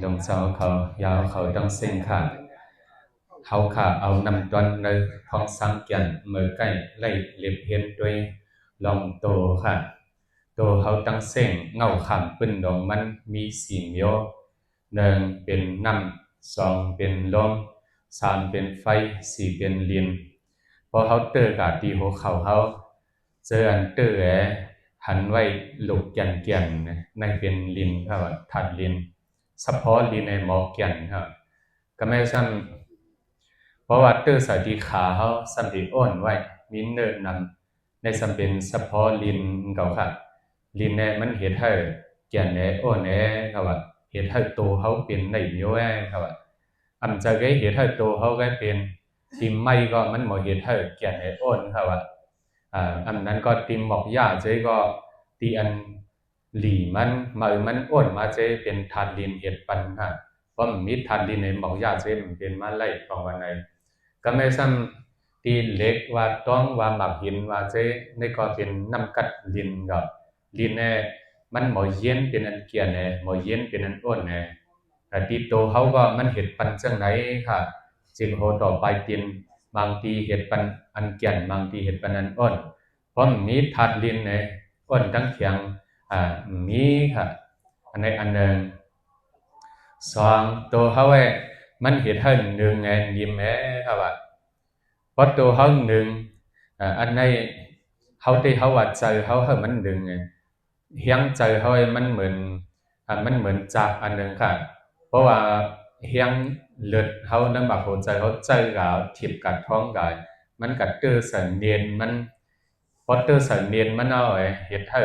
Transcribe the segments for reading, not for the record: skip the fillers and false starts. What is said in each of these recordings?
ลงเสาเขายาวเขาต้องเส้นค่ะเขาค่ะเอานำตอนในท้องสังเกียนเมื่อใกล้ไล่เล็บเห็นด้วยลองโตค่ะโตเขาตั้งเส้นเงาขำปืนดองมันมีสีเมียวหนึ่งเป็นน้ำสองเป็นลมสามเป็นไฟสี่เป็นลินพอเขาเตอกับตีหัวเข่าเขาเจออันเตอหันไว้หลกเกียนในเป็นลินครับถัดลินเฉพาะลินในหมอเกียนครับก็ไม่ซ้ำเพราะว่าเตอสายที่ขาเขาสัมผัสอ่อนไว้มีเนินนำในสัมเป็นเฉพาะลินเก่าค่ะลินเนี่ยมันเห็นให้เกียนเนี่ยอ่อนเนี่ยครับว่าเห็นให้ตัวเขาเป็นในเยอะครับว่าอันจะก็เห็นให้ตัวเขาก็เป็นทีมไม่ก็มันหมดเห็นให้เกียนเนี่ยอ่อนครับว่าอันนั้นก็ทีมหมอกยาเจ๊ก็ตีอันหลีมันมันอ้วนมาเจ๊เป็นทานดินเห็ดปันค่ะเพราะมันมีทานดินในหมอกยาเจ๊มันเป็นมาไล่ของวันไหนก็ไม่ซ้ำตีเล็กว่าต้องว่าหมักหินว่าเจ๊ในก็เป็นน้ำกัดดินกับดินเนี่ยมันหมอเย็นเป็นอันเกียนเนี่ยหมอเย็นเป็นอันอ้วนเนี่ยแต่ตีโตเขาก็มันเห็ดปันจังไหนค่ะจึงโหต่อไปตีนบางทีเห็ดปันอันเกียนบางทีเห็ดปันอันอ้วนเพราะมีธาตุดินเนี่ยอ้วนทั้งเขียงมีค่ะอันในอันหนึ่งสองตัวเขามันเห็นให้หนึ่งไงยิ้มครับว่าเพราะตัวเขาหนึ่งอันในเขาที่เขาว่าใจเขาให้มันหนึ่งไงเฮียงใจเขามันเหมือนจากอันหนึ่งค่ะเพราะว่าเฮียงเลือดเขานั่งแบบหัวใจเขาใจกับทิพกัดท้องกายมันกัดเตอร์สันเนียนมันพอเตอร์สันเนียนมันเอาเห็นให้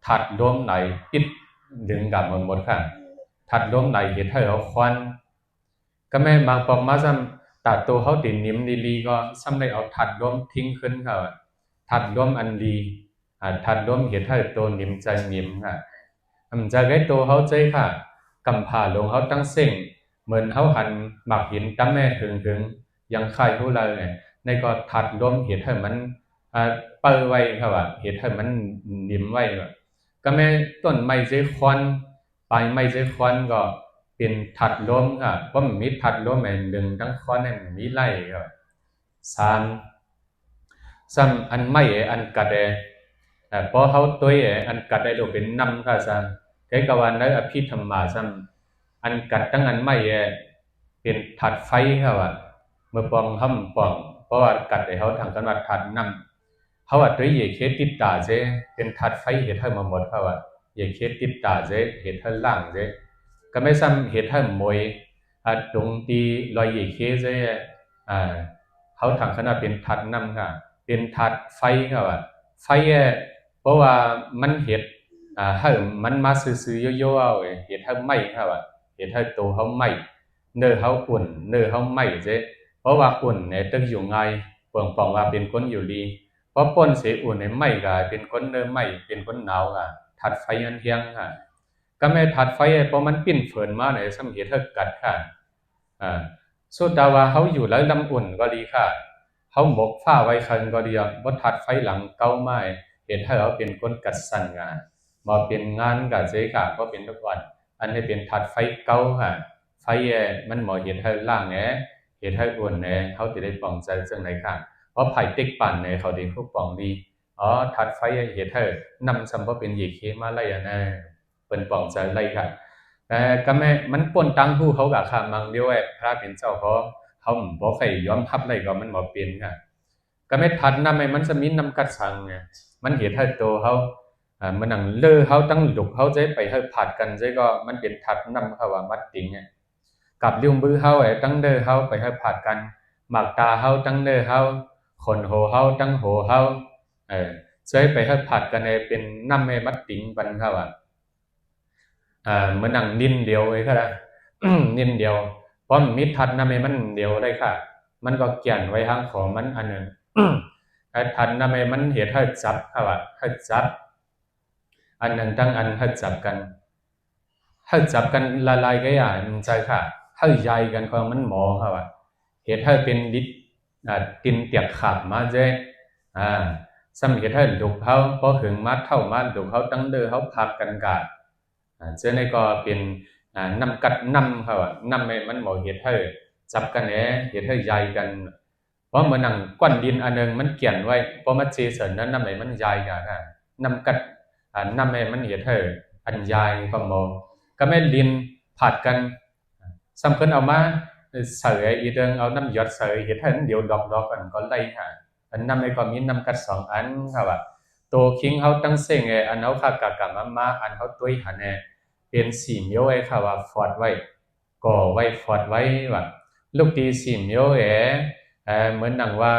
ถัดร่วมไหลปิดดึงกับหมดค่ะถัดร่วมไหลเห็นให้เขาควันก็ไม่บางปอกมาซ้ำตัดตัวเขาติดนิ่มดีๆก็ซ้ำได้เอาถัดร่วมทิ้งขึ้นค่ะถัดร่วมอันดีถัดร่วมเห็นให้ตัวนิ่มใจนิ่มค่ะจะได้ตัวเขาใจค่ะกำผ่าลงเขาตั้งเส้นเหมือนเขาหันหมักหินตั้งแม่ถึงยังคายผู้เราเนี่ยในก็ถัดร่วมเห็นให้มันเปิดไว้ครับว่าเห็ดให้มันนิ่มไว้ก็แม่ต้นไม้เจควันปลายไม้เจควันก็เป็นถัดลมครับเพราะมันมีถัดลมดึงทั้งควันมันมีไล่ครับซ้ำอันไม้อันกัดพอเขาตัวอันกัดได้เราเป็นน้ำครับซ้ำแค่กวันนั้นอภิธรรมาซ้ำอันกัดตั้งอันไม้เป็นถัดไฟครับว่าเมื่อปองห้ำปองเพราะว่ากัดได้เขาทางกันว่าถัดน้ำเขาว่าตัวเหยียเคติดตาเจเป็นทัดไฟเหตุให้มาหมดเขาว่าเหยียเคติดตาเจเหตุให้ล่างเจก็ไม่ซ้ำเหตุให้มวยตรงตีลอยเหยียเคเจเขาทางขนาดเป็นทัดน้ำค่ะเป็นทัดไฟเขาว่าไฟเพราะว่ามันเหตุให้มันมาซื้อๆโย่ๆเอาเหตุให้ไหมเขาว่าเหตุให้โตเขาไหมเนื้อเขาอุ่นเนื้อเขาไหมเจเพราะว่าอุ่นเนี่ยตึกอยู่ไงปองปองว่าเป็นคนอยู่ดีเพราะป้นเสียอุ่นในไม่ก็เป็นคนเนื้อไม่เป็นคนหนาวก็ถัดไฟอันเทียงค่ะก็ไม่ถัดไฟเพราะมันปิ้นเฝืนมาในสมัยเธอกัดค่ะสุดแต่ว่าเขาอยู่แล้วลำอุ่นก็ดีค่ะเขาหมกฝ้าไว้คันก็ดีบ่ถัดไฟหลังเก้าไม้เห็นให้เขาเป็นคนกัดสั่นงานมาเป็นงานกับเจ๊กะก็เป็นทุกวันอันนี้เป็นถัดไฟเก้าค่ะไฟมันหมอเห็นให้ล่างเห็นให้อุ่นเขาจะได้ปลองใจจังไหนค่ะเพราะไผ่ติ๊กปั่นเขาดีผู้ปองดีถัดไฟเหตุให้นำสัมพเป็นเหยียเคมาไล่เป็นปองใจไล่ค่ะแต่ก็แม่มันป่นตั้งผู้เขากับค่ะมังเดียวพระเป็นเจ้าเขาบอกใครย้อมทับไล่ก็มันบ่เปลี่ยนค่ะก็ไม่ทัดนำมันจะมีนำกัดสังมันเหตุให้โตเขามันหนังเลือเขาตั้งหลุกเขาใจไปให้ผัดกันใจก็มันเป็นทัดนำเขาว่ามัดติงกับลิ้วมือเขาตั้งเด้อเขาไปให้ผัดกันหมากตาเขาตั้งเด้อเขาขนโหเขาตั้งโหเขาใช้ไปให้ผัดกันเป็นน้ำมัดติงปันเขาเหมือนหนังนิ่นเดียวก็ได้นิ่นเดียวเพราะมิทัดน้ำมันเดียวได้ค่ะมันก็เกี่ยนไว้ทางของมันอันหนึ่งทัดน้ำมันเหตุให้จับเขาให้จับอันหนึ่งตั้งอันให้จับกันละลายก็อย่างใจค่ะให้ใหญ่กันของมันหมอเขาเหตุให้เป็นดิตินเตียกขาบมาเจ้สมัยถ้าดุเขาพอหึงมาเท่ามาดุเขาตั้งเดือเขาพักกันกาเจ้าในก็เป็น นำกัดนำเขานำให้มันหมอเหตุให้จับกันเหตุให้ใหญ่กันเพราะมันนั่งก้อนดินอันนึงมันเกี่ยนไว้เพราะมันเจสันนั้นนำให้มันใหญ่กันนำกัดนำให้มันเหตุให้อันใหญ่ก็หมอก็ไม่ดินผัดกันสำคัญเอามาเสยอีเดิงเอาน้ำหยดเสยเหตุให้เดี๋ยวดอกกันก็ไล่อันนำให้ก็มีนำกัดสองอันครับตัวคิงเขาตั้งเสียงอันเขาขากะมาอันเขาตุ้ยหันเป็นสี่เมียวค่ะว่าฟอดไว้ก่อไว้ฟอดไว้ว่าลูกตีสี่เมียวเหมือนนังว่า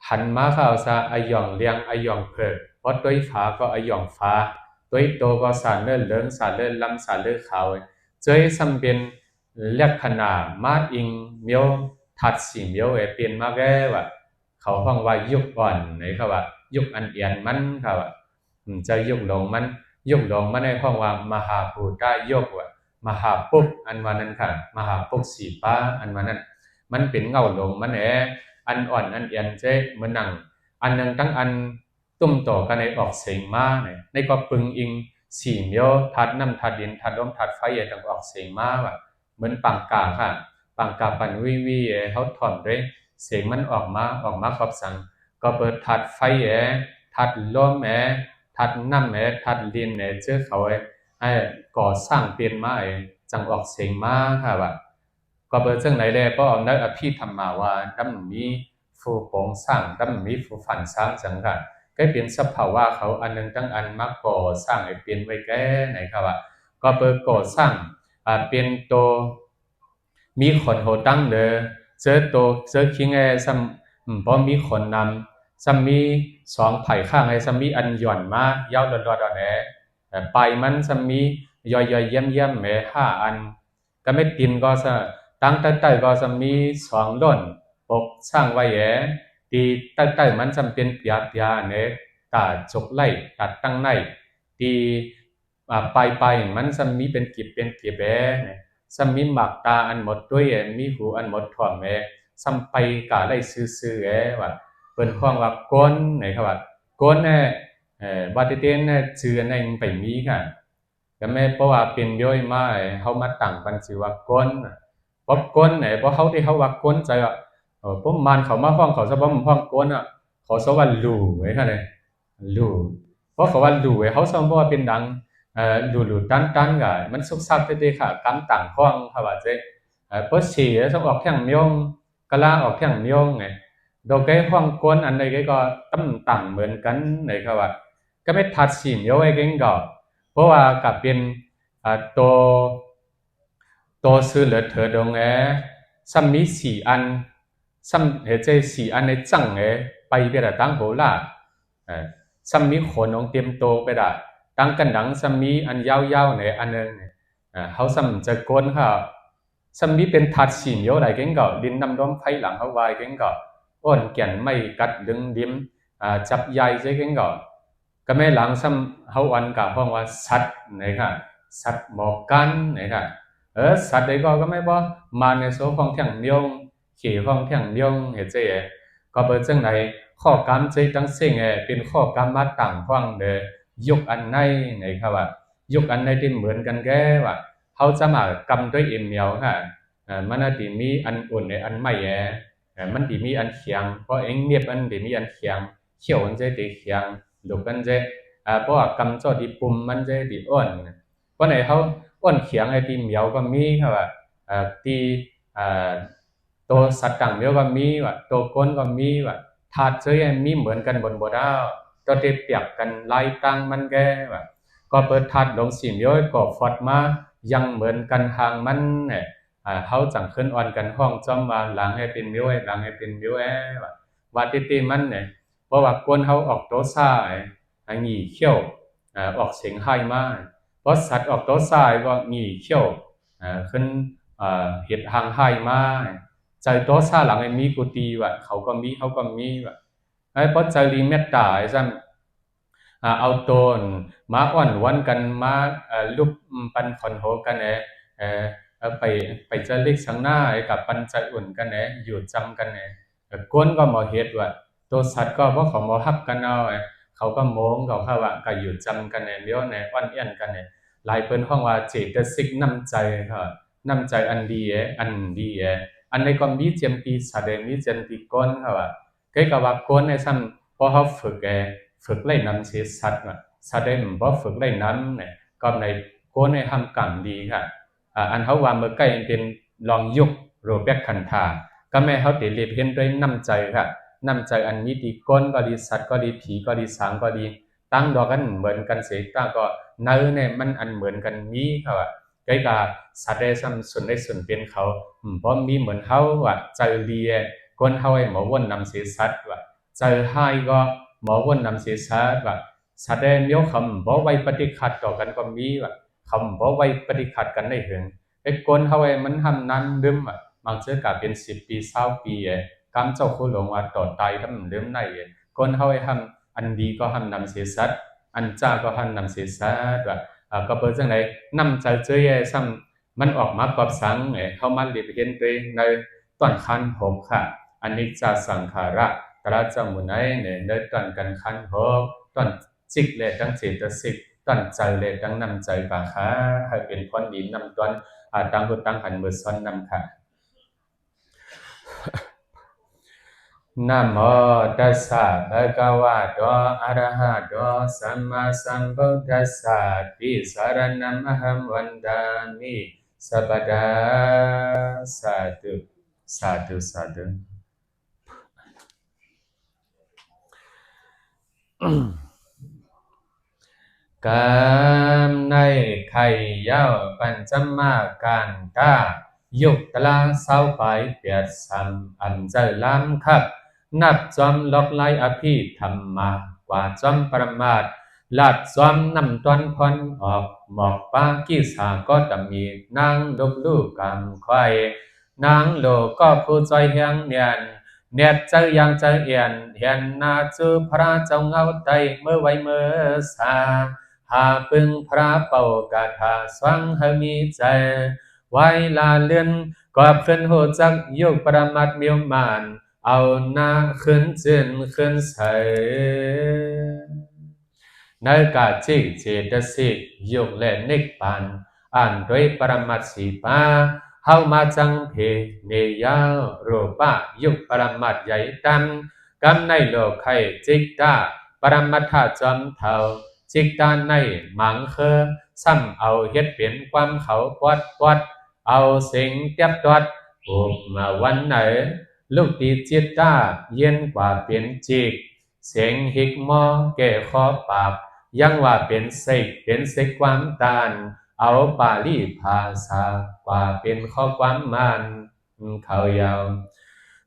หันมาข้าวซาอายองเลียงอายองเพิกเพราะตุ้ยฟ้าก็อายองฟ้าตุ้ยโตก็สารเลื่อนเลิงสารเลื่อนลำสารเลื่อนขาวเจยสัมเป็นเรียกขนามาอิงเมียวทัดสี่เมียวเป็นมาแก่ว่าเขาฟังว่ายุคอ่อนไหนครับว่ายุคอันเอียนมันครับว่าจะยุคหลงมันยุคหลงมันในห้องว่ามหาภูตายกว่ามหาปุกอันวันนั้นค่ะมหาปุกสีป้าอันวันนั้นมันเป็นเงาหลงมันอันอ่อนอันเอียนเจ๊เหมือนหนังอันหนึ่งตั้งอันตุ้มต่อกันในออกเสียงมาในก็ปึงอิงสี่เมียวทัดน้ำทัดดินทัดลมทัดไฟต่างออกเสียงมาว่ะเหมือนปังกาค่ะปังกาปันวิเขาถอนด้วยเสียงมันออกมาขอบสังก็เปิดทัดไฟทัดลมทัดน้ำทัดดินเจ้าเขาก่อสร้างเปลี่ยนมาจังออกเสียงมาค่ะว่าก็เปิดจังไหนเลยก็เอานักอภิธรรมาว่าดั้มมีฟูปงสร้างดั้มมีฟูฝันสร้างจังค่ะก็เป็นสภาวะเขาอันนึงตั้งอันมาก่อสร้างเปลี่ยนไว้แก่ไหนค่ะว่าก็เปิดก่อสร้างเป็นตัวมีคนโหตั้งเด้อเจอตัวเจอคิงซ้ำพอมีคนนำซ้ำมีสองไผ่ข้างซ้ำมีอันหย่อนมายาวรอดไปมันซ้ำมีย่อยเยี่ยมห้าอันก็ไม่ตินก็ซะตั้งใต้ก็ซ้ำมีสองล้นปกสร้างไว้ตีใต้มันซ้ำเป็นเปียตาจกไล่ตัดตั้งในตีไปมันซ้ำมีเป็นกีบซ้ำมีหมากตาอันหมดด้วยมีหูอันหมดถ่วงซ้ำไปกะไล่ซื่อว่าเปิ้นความว่าก้นไหนครับว่าก้นว่าที่เต้นชื่อในไปมีค่ะก็แม่เพราะว่าเป็นย่อยมาเฮามาตั้งปันชื่อว่าก้นเพราะก้นเพราะเฮาที่เฮาว่าก้นใจพวกมันเขามาฟ้องเขาซะบ่ฟ้องก้นเขาซะว่าลู่ไว้ค่ะเนี่ยลู่เพราะเขาว่าลู่เฮาซะบ่ว่าเป็นดังลู่ตันก็มันสุกซับเด้ค่ะกำต่างห้องค่ะว่าเจ้เพราะสีซะออกแท่งมยงกะลาออกแท่งมยงโดยห้องก้นอันใดก็ต่ำเหมือนกันไหนครับว่าก็ไม่ทัดสีเดียวกันก็เพราะว่ากับเป็นตัวซื้อเหลือเธอดงซ้ำมีสี่อันซ้ำเหตุใจสี่อันในจังไปได้ตั้งโหล่าซ้ำมีขนของเตรียมโตไปได้ตั้งกันดังซ้ำมีอันยาวอันนึงเขาซ้ำจะก้นค่ะซ้ำมีเป็นทัดสีเดียวไหนกันก็ดินน้ำร้อนไฟหลังเขาวายกันก็อ้นแก่นไม่กัดดึงดิ้มจับใหญ่ใช่กันก็ไม่หลังซ้ำเขาวันกับห้องว่าสัตว์ไหนค่ะสัตว์หมอกกันไหนค่ะสัตว์ใดก็ไม่บ่มาในโซ่ของแท่งเดียวขี่ของแท่งเดียวเห็นใจก็เปิดจังไหนข้อกรรมใจตั้งเสียงเป็นข้อกรรมมาต่างฟังยกอันในไหนครับว่ายกอันในที่เหมือนกันแก่ว่าเขาจะมากรรมด้วยเอ็มเมียวค่ะมันที่มีอันอุ่นอันไม่มันที่มีอันเขียงเพราะเองเนียบอันที่มีอันเขียงเขียวอันใจที่เขียงลูกอันใจเพราะว่ากำจอที่ปุ่มมันใจที่อ้นเพราะไหนเขาอ้นเขียงไอ้ที่เหมียวก็มีครับว่าที่ตัวสัตว์ต่างเหมียวก็มีว่าตัวก้นก็มีว่าธาตุเจมีเหมือนกันบนบ่ดาวตัวที่เปียกกันลายตั้งมันแก่ว่าก็เปิดธาตุลงสีเหมียวก็ฟอดมายังเหมือนกันห่างมันเขาจังขึ้นอ่อนกันห้องจอมว่าหลังให้เป็นมิ้วหลังให้เป็นมิ้วว่าติมันเพราะว่าก้นเขาออกโตซ่าหงี่เขี้ยวออกเสียงไฮมากเพราะสัตว์ออกโตซ่าก็หงี่เขี้ยวขึ้นเห็ดหางไฮมากใจโตซ่าหลังให้มีกุฏิว่าเขาก็มีว่าเพราะใจรีเมตตาซ้ำเอาตนมาอ่อนวันกันมาลุกปันขอนโหกันไปจะเล็กสังหน้ากับปันใจอุ่นกันอยู่จำกันก้นก็หมอเฮ็ดว่าตัวสัตว์ก็เพราะเขาหมอฮับกันเอาเขาก็โม้งเขาเข้าว่าก็อยู่จำกันเลี้ยวอ่อนเอี้ยนกัน หลายเปิ้นห้องว่าเจตสิกน้ำใจค่ะน้ำใจอันดีอันดีอันในก็มีเจียมตีสาเดมีเจียมตีก้นค่ะว่าเกี่ยวกับว่าก้นในซ้ำพอเขาฝึกไล่น้ำเสียสัตว์สาเดมบ่ฝึกไล่น้ำเนี่ยก็ในก้นในทำกรรมดีค่ะอันเขาว่าเมื่อใกล้เป็นลองยุกโรเบิร์ตคันธาก็แม่เขาติเรียบเห็นด้วยน้ำใจค่ะน้ำใจอันนี้ดีก้นก็ดีสัตว์ก็ดีผีก็ดีสางก็ดีตั้งดอกกันเหมือนกันเสียตั้งก็เนื้อเนี่ยมันอันเหมือนกันมีค่ะว่าใกล้กับสัตว์ได้ซ้ำส่วนได้ส่วนเป็นเขาเพราะมีเหมือนเขาว่าใจเลียก้นเขาให้หมอวนนำเสียสัตว์ว่าใจให้ก็หมอวนนำเสียสัตว์ว่าสัตว์ได้เมียวคำบ่ไว้ปฏิขัดต่อกันก็มีว่าคำบ่ไว้ปฏิขัดกันได้เห็นไอ้ก้นเขาให้มันทำนั้นดื่มบางเชื่อกาเป็น10 ปี20 ปีกำเจ้าคู่หลงว่าต่อตายทำดื่มได้ก้นเขาให้ทำอันดีก็ทำนำเสียสัตว์อันจ้าก็ทำนำเสียสัตว์ว่าก็เปิดจังไหนนำใจเจอซ้ำมันออกมากอบสังเข้ามาเรียบเห็นด้วยในตอนคันหกค่ะอันนี้จะสังขาระตราจมุนัยในตอนกันคันหกตอนจิกเลยดังเจตสิกตอนใจเลยดังนำใจปาค่ะให้เป็นพ้นดีนำตอนตั้งหุตั้งหันมือซ้อนนำค่ะนะโมตัสสะภะคะวะโตอะระหะโตสัมมาสัมพุทธัสสะติสรณัมหัมวันดามิสัพพดาสาธุสาธุสาธุกามในไข่เย้าปัญจมาการตายุกตลาเศร้าไปเปียดซ้ำอันเจอล้ำคับนับจอมลอกไล่อภิธรรมากว่าจอมประมาทลาดจอมนำตอนพรออกหมอกปากีสาก็ตมีนางดบลูกกำควายนางโลก็ผู้ใจเฮียงเนียนเนียดเจอยังเจอเอียนเห็นนาจูพระเจ้าเงาใจเมื่อไว้เมื่อสาหาปึงพระเป่ากาถาสวังเฮมีใจไว้ลาเลื่อนกอบขึ้นโหจักยุกประมาทเมียวมานเอาหน้าขึ้นจืนขึ้นใสในกาจิเจตสิกยุกและนิกปันอ่านด้วยปรมัตสีปาเฮามาจังเพเนยาวรูปะยุกปรมัตใหญ่ตันกำในโลกไข่จิกตาปรมัตถาจอมเท่าจิกตาในหมังเคอซ้ำเอาเฮ็ดเปลี่ยนความเขาปวดเอาเสียงเตียบตวดอุบมาวันไหนลูกตีจิตตาเย็นกว่าเป็นจิกเสียงหิกมอแก่คอปากยังว่าเป็นเสกความตานเอาปาลีภาษากว่าเป็นข้อความมันเขายาว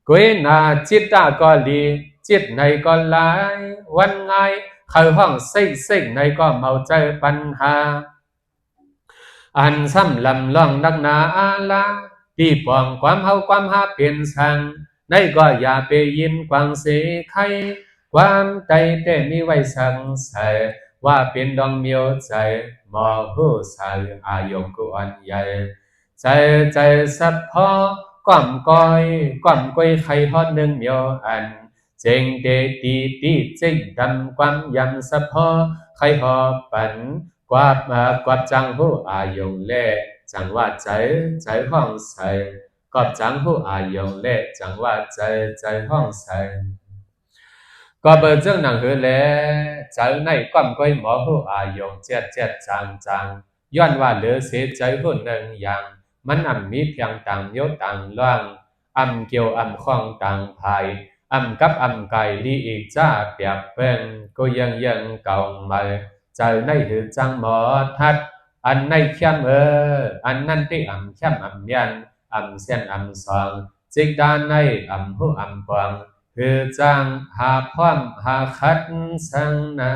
กุยนาจิตตาก็ดีจิตในก็หลายวันไงเข้าห้องเซ็กในก็เมาใจปัญหาอันซ้ำลำล่องนักหนาอาลาที่ปองความเฮาความหาเป็นสังในก็อย่าไปยินกวางเสไขความใจแต่มีไว้สังใสว่าเป็นดองเมียวใจมอหูใสอายงกุอันใหญ่ใจสับพอก้อมก้อยไข่ฮอดหนึ่งเมียวอันเจงเดตีเจงดำความยำสับพอไข่ฮอปันกวาดจังหูอายงเล่จังว่าใจห้องใสกอบจังหูอายงเล่จังว่าใจห้องใสก็เปิดเจ้าหนังหือเล่ใจในก้มก้อยหมอหูอายงเจ็ดจังย้อนว่าเหลือเสียใจหูหนึ่งอย่างมันมีเพียงต่างโยต่างล่างเกี่ยวข้องต่างภายกับไก่ลีอีกจ้าเปียกเป็นก็ยังเก่าใหม่ใจในหือจังหมอทัดอันในเข้มอันนั่นที่เข้มยันเส้นสองจิกดานในหูปวงคือจังหาพร้อมหาคัดสังนา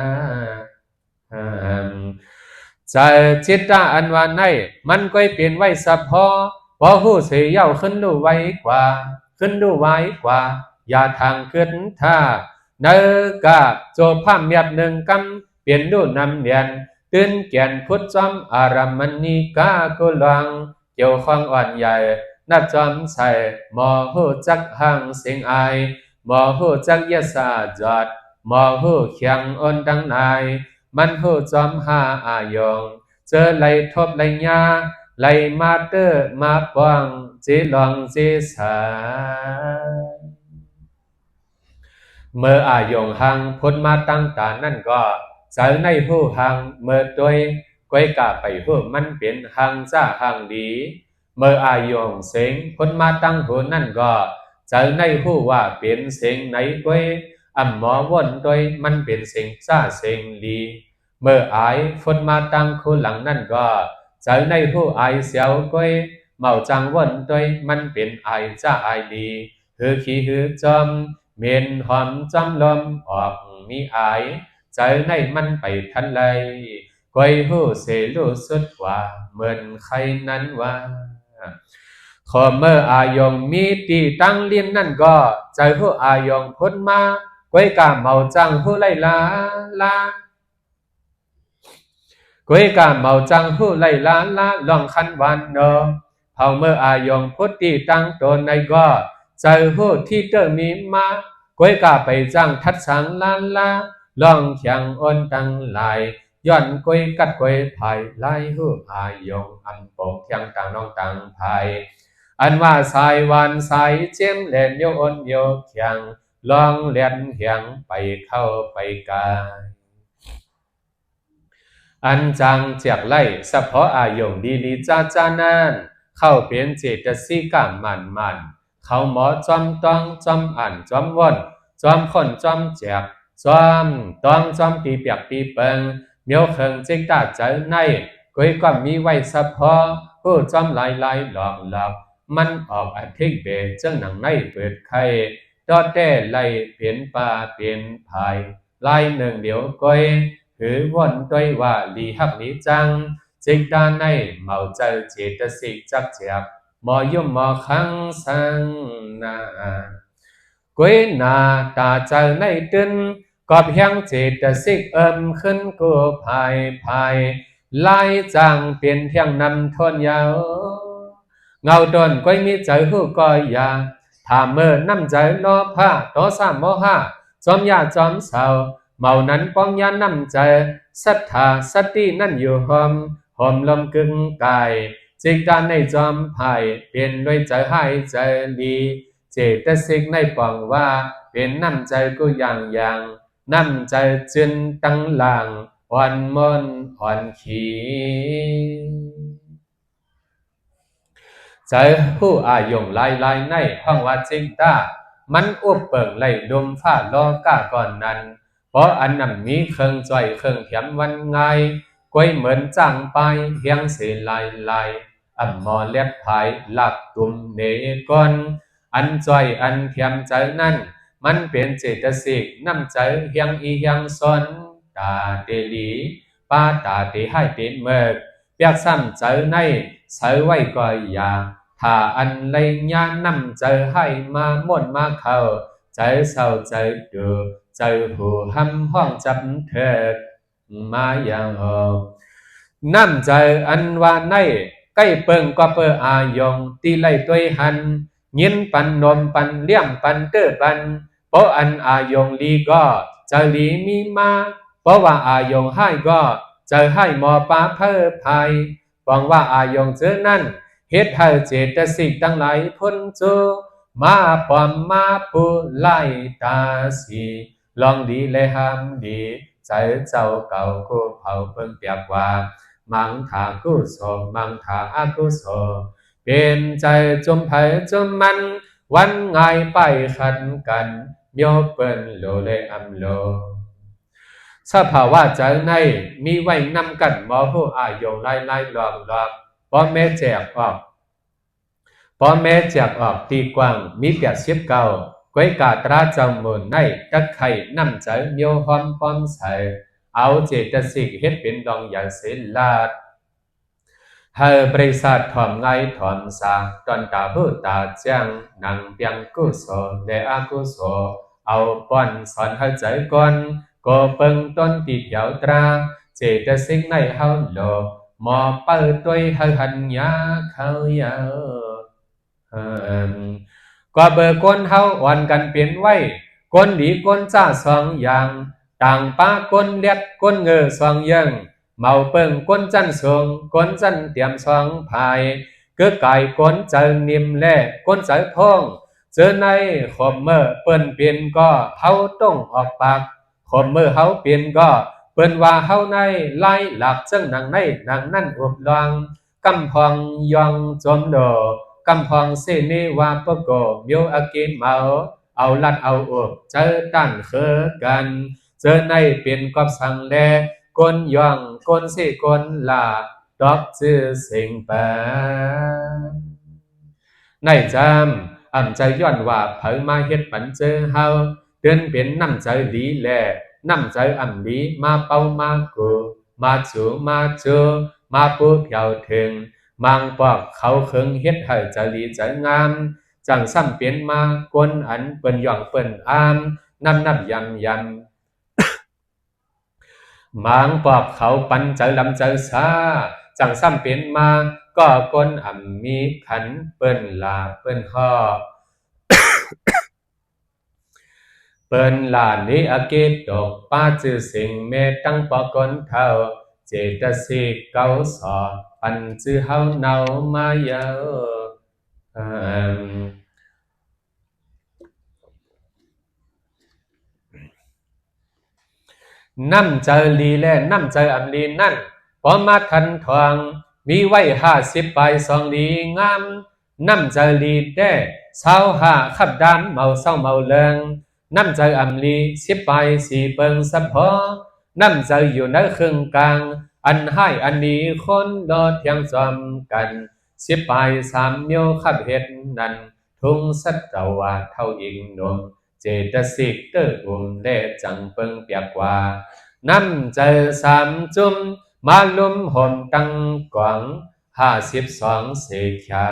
ใจจิตตาอันว่าในมันก็เปลี่ยนไว้สับพอพอหูเสียเย้าขึ้นดูไว้กว่าอย่าทางขึ้นท่าเนกะโจพามเมียบหนึ่งกำเปลี่ยนดูนำเนียนตื่นเกียนพุทธจอมอารามณีกากุลังเกี่ยวข้องอ่อนใหญ่นับจอมใส่หมอหูจักหังเสียงอายหมอหูจักยศาจอดหมอหูเขียงอ่อนดังนายมันหูจอมหาอายงใจ เจอไหลทบไหลยาไหลมาเตอร์มาปองเจลองเจสาเมื่ออายงหังพ้นมาตั้งตานั่นก็เจอในหูหังเมื่อตัวก้อยกะไปหูมันเป็นหังจ้าหังดีเมื่ออายงเสียงพ้นมาตั้งหูนั่นก็เจอในหูว่าเป็นเสียงไหนก้อยอ่ำหมอวนตัวมันเป็นเสียงจ้าเสียงดีเมื่ออายพ้นมาตั้งหูหลังนั่นก็เจอในหูอายเสียวก้อยเมาจังวนตัวมันเป็นอายจ้าอายดีหือขี้หือจอมเมียนหอมจำลมออกมีอายใจในมันไปทันเลยกวยหูเสลูสุดว่าเหมือนใครนั้นว่าขอเมื่ออายงมีตีตั้งเลียนนั่นก็ใจหูอายงพ้นมากวยกาเมาจังหูไลลาลากวยกาเมาจังหูไลลาลาลองคันวันเนอเผาเมื่ออายงพุทตีตั้งตนในก็ใจหูที่เตอมีมากวยกาไปจังทัดสังลาลาลองเขียงอ้นตั้งลายย้อนกวยกัดกวยภายไล่หูอายงอันโปงเทียงต่างน้องต่างภายอันว่าสายวันสายเจียมเล่นโยอ้นโยเขียงลองเลียนเหียงไปเข้าไปกายอันจังเจียกไล่เฉพาะอายงดีลีจ้าจ้านั่นเข้าเปลี่ยนเจตสิกามันเขาหมอจอมต้องจอมอ่านจอมวนจอมคนจอมเจียกจอมต้องจอมปีเปียกปีเปิงเมียวเคิงจิกตาเจอในกุยก็มีไว้เฉพาะผู้จอมลายหลอกมันออกอธิกเบจังหนังในเปิดไข่ดอดแด้ไล่เปลี่ยนป่าเปลี่ยนภายลายหนึ่งเดียวก้อยหือวนด้วยว่าลีหักนี้จังจิกดาในเมาเจอเจตสิกจักเจียบหมอยุ่มหมอขังสังนากุยนาตาเจอในตึนกอบเฮียงเจตสิกขึ้นกูภายลายจังเปลี่ยนเพียงนำทนยาวเงาดนก้อยมีใจหูก้อยยาถ้าเมื่อน้ำใจนอผ้าโตสามโมหะจอมยาจอมเศร้าเมานั้นป้องยาน้ำใจศรัทธาสตินั่นอยู่หอมลมกึ่งกายจิกดานในจอมภายเปลี่ยนด้วยใจให้ใจดีเจตสิกในปองว่าเป็นน้ำใจกูอย่างน้ำใจจึนตั้งหลังอ่อนมนอ่อนขีใจผู้อายงลายในห้องว่าจิงตามันอุบเปิงไหลดมฟ้าลอกาก่อนนั้นเพราะอันนั้นมีเครื่องจ่อยเครื่องเถียมวันไงกวยเหมือนจังไปเฮียงเสียลายอันมอเล็บภายหลับตุ่มเนก่อนอันจ่อยอันเทียมใจนั้นมันเป็นเจตสิกน้ำใจเฮียงอีเฮียงสนตาเตลีป้าตาเตให้เตเมิกเปียกซ้ำใจในใส่ไว้ก็อย่าถ้าอันไรญาน้ำใจให้มาม่วนมาเข้าใจเศร้าใจดูใจหูห้ำห้องจับเถิดมาอย่างน้ำใจอันว่าในใกล้เปิงก็เปิอายงตีไล่ตัวหันยินปันนมปันเลี่ยมปันเตอปันเพราะอันอายงลีก็จะลีมีมาเพราะว่าอายงให้ก็จะให้หมอปลาเพิ่มภัยหวังว่าอายงเจอนั่นเฮ็ดให้เจตสิกตั้งหลายพ้นจูมาปอมมาปูไล่ตาสีลองดีเลยห้ามดีใจเจ้าเก่ากูเผาเพิ่งเปียกว่ามังถากุโสมังถาอากุโสเป็นใจจมไผ่จมมันวันไงไปขันกันโยเปิ้นโลเลยอำโลสภาวะใจในมีไว้นำกันหมอผู้อายงไล่หลอกพ่อแม่แจกออกพ่อแม่แจกออกตีกว้างมีเปีย10เก่าก้อยกาตราจำมูลในตะไข่น้ำใจโยหอมป้อมใสเอาเจตสิกเฮ็ดเป็นดองอย่างเสลาดเฮบริษัทถอมไงถอมสาตอนตาหูตาเจียงนังเปียงกุโสเดอากุโสเอาป้อนสอนเข้าใจก่อนก็เปิงต้นตีเถียวตราเจตสิกในเฮาโลหมอเปิดตัวเฮาหันยาเขายาวก็เบอร์ก้นเฮาอ่อนกันเปลี่ยนไว้ก้นดีก้นจ้าสองอย่างต่างป้าก้นเลียดก้นเงอสองยัง màu bừng quân chân xuống quân chân tiệm xoang phai cứ cài quân chân niềm lệ quân chân thông giờ này khom mơ ปิ้นเปลี่ยนก็เฮาต้องออกปากขมมือเฮาเปลี่ยนก็เปิ้นว่าเฮาในไล่หลักซึ่งหนังในหนังนั่นอุบลองกำพองยองจมโดกำพองเสนีว่าปะโกเมียวอากินเมาเอาลัดเอาอุบเจอตั้นเขอกันเจอในเปลี่ยนกอบสังแลกนยองกนเสกนลาดอกจื้อสิงแปในจำใจย้อนว่าเผยมาเฮ็ดปันเจอเฮาเดินเป็นน้ำใจดีแลน้ำใจดีมาเป่ามากูมาจูมาจูมาปูเพียวถึงมังปอกเขาเคิงเฮ็ดให้ใจดีใจงามจังซ้ำเปลี่ยนมากวนอันเปิ้นย่องเปิ้นอามนับยำมังปอกเขาปันใจลำใจซาจังซ้ำเปลี่ยนมาก็กวนมีขันเปิ้นลาเปิ้นฮอเปิ้นลานี้อากิตกป้าจือสิงเมตั้งปอกนเท่าเจตสิกเก้าสอปันจือเฮาเนามาเยาน้ำใจลีและน้ำใจลีนั่นพอมาทันทองมีไว้50 ใบ2 ลีงามน้ำใจลีได้25ขับดำเมาเศร้าเมาเลิงน้ำใจลี10 ใบ4 เปิงสะพอน้ำใจอยู่ในครึ่งกลางอันให้อันนี้คนดอเทียงจอมกัน10 ใบ3 นิ้วขับเห็ดนั่นทุ่งสัตว์ว่าเท่าอิงนมเจตสิกเตอเล่จังเปิงเปียกว่าน้ำใจ3 จุ่มมาลุ่มห่มตั้งกวาง52 เสกชา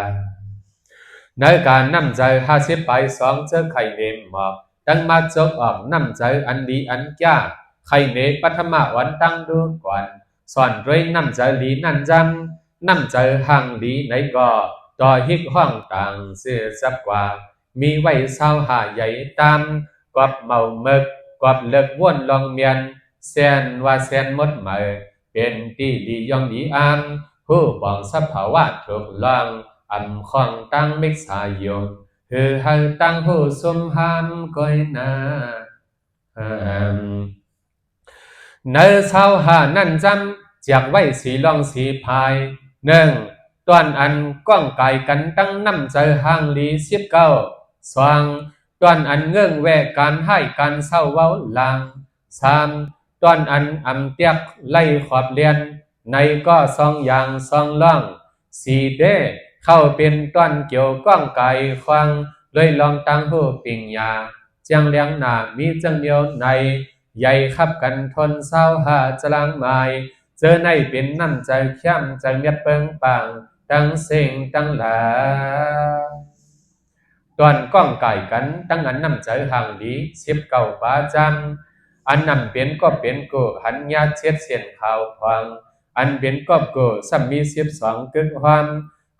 ในการน้ำใจ50 ใบ2เจอไข่เนมหมอกตั้งมาจกออกน้ำใจอันดีอันแก่ไข่เนปัทมาวันตั้งดูก่อนสอนด้วยน้ำใจลีนั่นจำน้ำใจห่างลีในก่อต่อฮิกห้องต่างเสื่อซับกว่ามีไว้25 ใหญ่ตามกอบเมาเมกกอบเลิกว่นลองเมียนแสนว่าแสนมดเหมยเป็นตีดียองดีอามผู้บองสัพภาวะถูกลองของตั้งมิกษายงคือให้ตั้งผู้สมหามก้อยนาใน25นั่นจำจากไว้สีลองสีพาย1ตอนอันก้องไก่กันตั้งน้ำใจห่างลี19 2ตอนอันเงื่องแวกการให้การเศร้าเว้าลาง3ตอนอันเตียกไล่ขอบเลียนในก็2 อย่าง2 ล่อง4เด้เข้าเป็นต้นเกี่ยวก้องไก่ควางเลยลองตั้งหูปิงยาเจียงเลี้ยงหนามีจังเดียวในใหญ่ขับกันทน25 จลังไม้เจอในเป็นน้ำใจเข้มใจเมียเปิงปังตั้งเสียงตั้งหลาตอนก้องไก่กันตั้งอันน้ำใจห่างดี19 ปาจำอันนำเป็นก็เป็นกูหันยาเช็ดเสียนขาวพองอันเป็นก็กูสัมมี12 กึกความ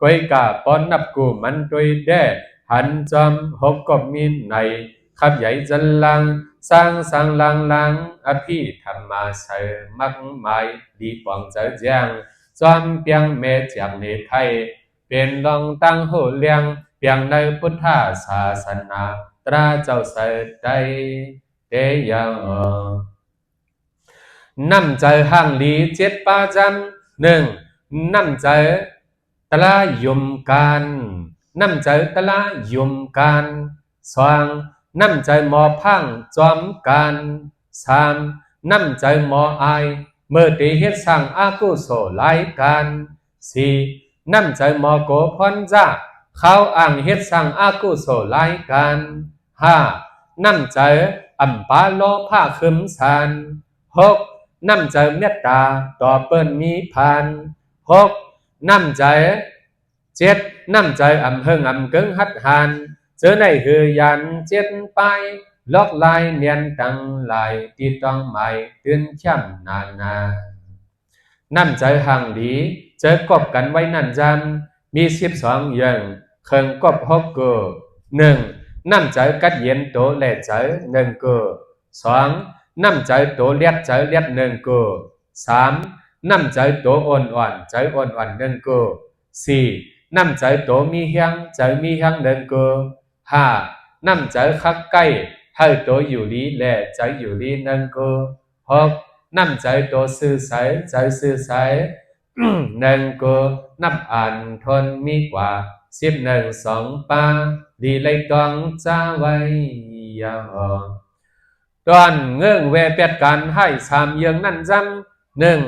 ก้อยกาป้อนนับกูมันโดยแด่หันจอม6ก็มีในขับใหญ่จันลังสร้างลังอภิธรรมาเสมักหมายดีปองเจอแจ้งจอมเปียงเมจากเนไทยเป็นลองตั้งหูเลียงเปียงในพุทธศาสนาตราเจ้าเสดเตยังน้ำใจห่างลี7 ปาจำ1น้ำใจตละยุมกันน้ำใจตละยุมกัน2น้ำใจหมอพังจอมกัน3น้ำใจหมอไอเมื่อตีเฮ็ดสั่งอากุโสหลายกัน4น้ำใจหมอโกพรจ้าเขาอ่างเฮ็ดสั่งอากุโสหลายกัน5น้ำใจอัมปาโลภาคึมสัน6น้ำใจเมตตาต่อเปิ้นมีพัน6น้ำใจ7น้ำใจอำเฮิงกึ่งหัดหันเจอในหือยัน7 ไปล็อกลายเนียนตั้งลายตีต้องใหม่ตื่นช่ำนาน้ำใจห่างดีเจอกบกันไว้นั่นจำมี12 อย่างเคิงกบ6 กู1น้ำใจกัดเย็นโตแหล่ใจ1 กู2น้ำใจโตเลียดใจเลียด1 กู3 น้ำใจตัวอ่อนใจอ่อนหนึ่งกูสี่น้ำใจตัวมีเฮียงใจมีเฮียงหนึ่งกูห้าน้ำใจคักใกล้ให้ตัวอยู่ลีแลใจอยู่ลีหนึ่งกูหกน้ำใจตัวซื่อใสใจซื่อใสหนึ่งกูนับอ่านทนมีกว่า11 2ป้าดีเลยต้องจ้าไว้ยาวตอนเงื่องเวเปียดการให้สามเยืองนั่นจำหนึ่ง